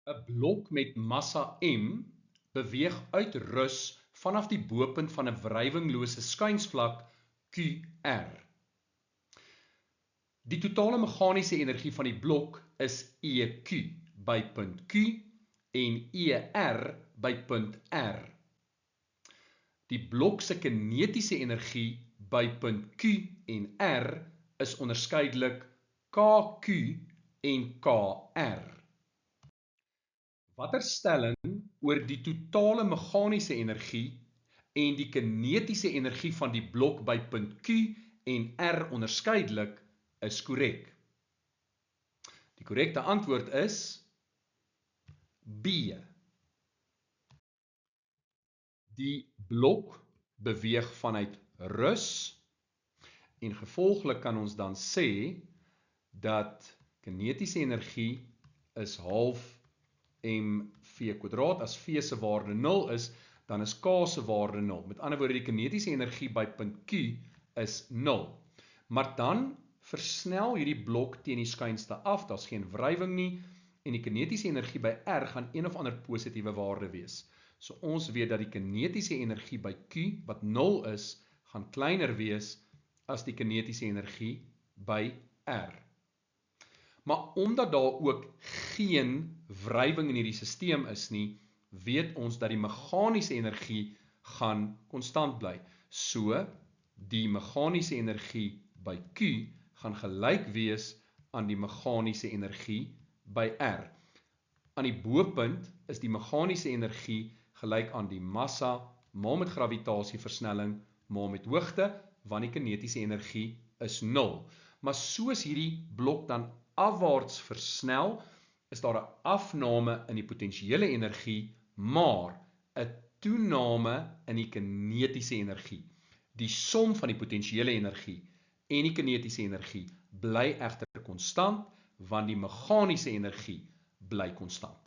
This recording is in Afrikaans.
'n blok met massa m beweeg uit rus vanaf die bopunt van 'n wrywinglose skuinsvlak QR. Die totale meganiese energie van die blok is EQ by punt Q en ER by punt R. Die blok se kinetiese energie by punt Q en R is onderskeidelik KQ en KR. Watter stelling oor die totale meganiese energie en die kinetiese energie van die blok by punt Q en R onderskeidelik is korrek? Die korrekte antwoord is B. Die blok beweeg vanuit rus en gevolglik kan ons dan sê dat kinetiese energie is half mv². As v se waarde 0 is, dan is k se waarde 0. Met ander woorde, die kinetiese energie by punt Q is 0. Maar dan versnel hierdie blok teen die skuinste af, daar's geen wrywing nie, en die kinetiese energie by R gaan een of ander positiewe waarde wees. So ons weet dat die kinetiese energie by Q, wat 0 is, gaan kleiner wees as die kinetiese energie by R. Maar omdat daar ook geen wrywing in hierdie stelsel is nie, weet ons dat die meganiese energie gaan konstant bly. So, die meganiese energie by Q gaan gelyk wees aan die meganiese energie by R. Aan die bopunt is die meganiese energie gelyk aan die massa maal met gravitasieversnelling maal met hoogte, want die kinetiese energie is 0. Maar soos hierdie blok dan afwaarts versnel, is daar 'n afname in die potensiële energie, maar 'n toename in die kinetiese energie. Die som van die potensiële energie en die kinetiese energie bly egter konstant, want die meganiese energie bly konstant.